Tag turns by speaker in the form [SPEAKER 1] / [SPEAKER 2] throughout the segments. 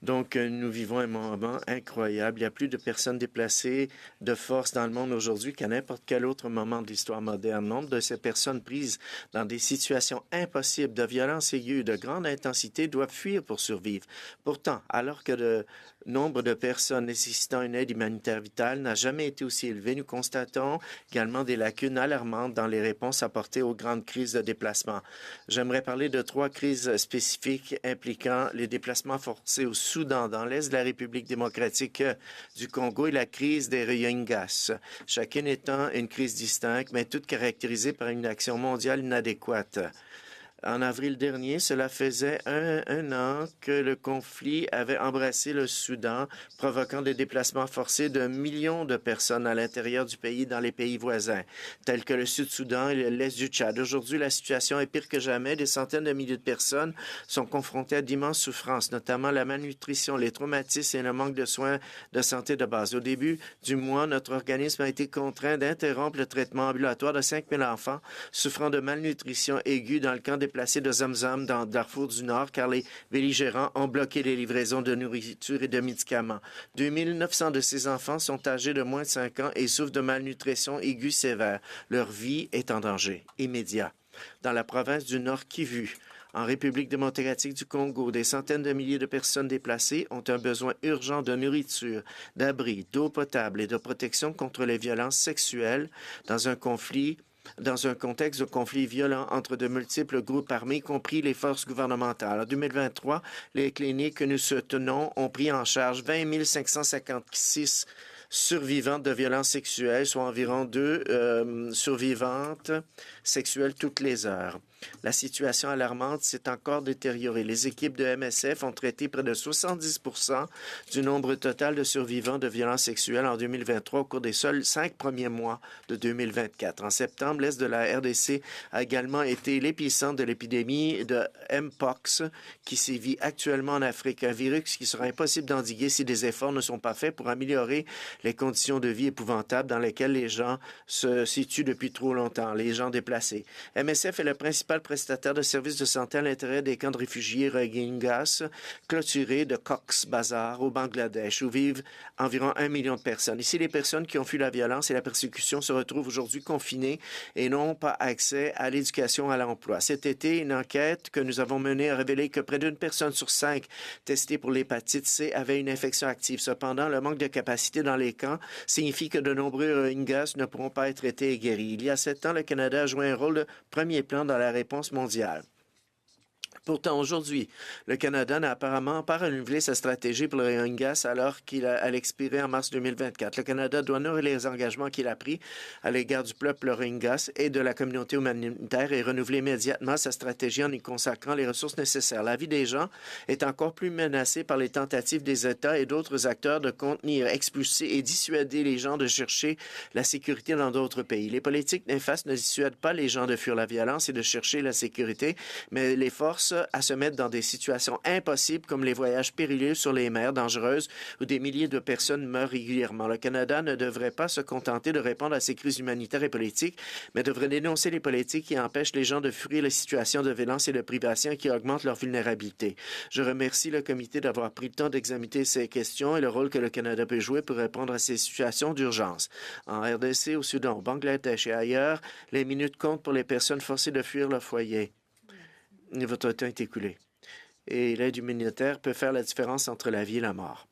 [SPEAKER 1] Donc, nous vivons un moment incroyable. Il y a plus de personnes déplacées de force dans le monde aujourd'hui qu'à n'importe quel autre moment de l'histoire moderne. Nombre de ces personnes prises dans des situations impossibles de violence aiguë, de grande intensité, doivent fuir pour survivre. Pourtant, alors que le nombre de personnes nécessitant une aide humanitaire vitale n'a jamais été aussi élevé, nous constatons également des lacunes alarmantes dans les réponses apportées aux grandes crises de déplacement. J'aimerais parler de 3 crises spécifiques impliquant les déplacements forcés au Soudan, dans l'est de la République démocratique du Congo, et la crise des Rohingyas, chacune étant une crise distincte, mais toute caractérisée par une action mondiale inadéquate. En avril dernier, cela faisait un an que le conflit avait embrassé le Soudan, provoquant des déplacements forcés de millions de personnes à l'intérieur du pays dans les pays voisins, tels que le Sud-Soudan et l'Est du Tchad. Aujourd'hui, la situation est pire que jamais. Des centaines de milliers de personnes sont confrontées à d'immenses souffrances, notamment la malnutrition, les traumatismes et le manque de soins de santé de base. Au début du mois, notre organisme a été contraint d'interrompre le traitement ambulatoire de 5 000 enfants souffrant de malnutrition aiguë dans le camp déplacés de Zamzam dans Darfour du Nord, car les belligérants ont bloqué les livraisons de nourriture et de médicaments. 2900 de ces enfants sont âgés de moins de 5 ans et souffrent de malnutrition aiguë sévère. Leur vie est en danger immédiat. Dans la province du Nord Kivu, en République démocratique du Congo, des centaines de milliers de personnes déplacées ont un besoin urgent de nourriture, d'abri, d'eau potable et de protection contre les violences sexuelles dans un contexte de conflit violent entre de multiples groupes armés, y compris les forces gouvernementales. En 2023, les cliniques que nous soutenons ont pris en charge 20 556 survivantes de violences sexuelles, soit environ 2 survivantes sexuelles toutes les heures. La situation alarmante s'est encore détériorée. Les équipes de MSF ont traité près de 70 du nombre total de survivants de violences sexuelles en 2023 au cours des seuls 5 premiers mois de 2024. En septembre, l'Est de la RDC a également été l'épicentre de l'épidémie de Mpox qui sévit actuellement en Afrique, un virus qui sera impossible d'endiguer si des efforts ne sont pas faits pour améliorer les conditions de vie épouvantables dans lesquelles les gens se situent depuis trop longtemps, les gens déplacés. MSF est le principal prestataire de services de santé à l'intérieur des camps de réfugiés Rohingyas, clôturés de Cox's Bazar au Bangladesh, où vivent environ 1 million de personnes. Ici, les personnes qui ont fui la violence et la persécution se retrouvent aujourd'hui confinées et n'ont pas accès à l'éducation et à l'emploi. Cet été, une enquête que nous avons menée a révélé que près d'une personne sur 5 testée pour l'hépatite C avait une infection active. Cependant, le manque de capacité dans les camps signifie que de nombreux Rohingyas ne pourront pas être traités et guéris. Il y a 7 ans, le Canada a joué un rôle de premier plan dans la réponse mondiale. Pourtant, aujourd'hui, le Canada n'a apparemment pas renouvelé sa stratégie pour le Rohingyas alors qu'il allait expirer en mars 2024. Le Canada doit honorer les engagements qu'il a pris à l'égard du peuple Rohingyas et de la communauté humanitaire et renouveler immédiatement sa stratégie en y consacrant les ressources nécessaires. La vie des gens est encore plus menacée par les tentatives des États et d'autres acteurs de contenir, expulser et dissuader les gens de chercher la sécurité dans d'autres pays. Les politiques néfastes ne dissuadent pas les gens de fuir la violence et de chercher la sécurité, mais les forces à se mettre dans des situations impossibles comme les voyages périlleux sur les mers dangereuses où des milliers de personnes meurent régulièrement. Le Canada ne devrait pas se contenter de répondre à ces crises humanitaires et politiques, mais devrait dénoncer les politiques qui empêchent les gens de fuir les situations de violence et de privation et qui augmentent leur vulnérabilité. Je remercie le comité d'avoir pris le temps d'examiner ces questions et le rôle que le Canada peut jouer pour répondre à ces situations d'urgence. En RDC, au Soudan, au Bangladesh et ailleurs, les minutes comptent pour les personnes forcées de fuir leur foyer. Votre temps est écoulé. Et l'aide humanitaire peut faire la différence entre la vie et la mort.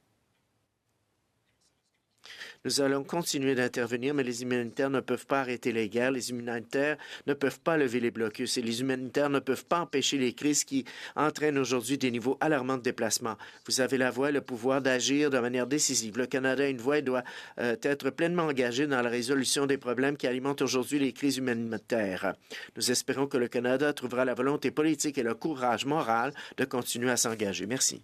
[SPEAKER 1] Nous allons continuer d'intervenir, mais les humanitaires ne peuvent pas arrêter les guerres. Les humanitaires ne peuvent pas lever les blocus et les humanitaires ne peuvent pas empêcher les crises qui entraînent aujourd'hui des niveaux alarmants de déplacement. Vous avez la voix et le pouvoir d'agir de manière décisive. Le Canada a une voix et doit être pleinement engagé dans la résolution des problèmes qui alimentent aujourd'hui les crises humanitaires. Nous espérons que le Canada trouvera la volonté politique et le courage moral de continuer à s'engager. Merci.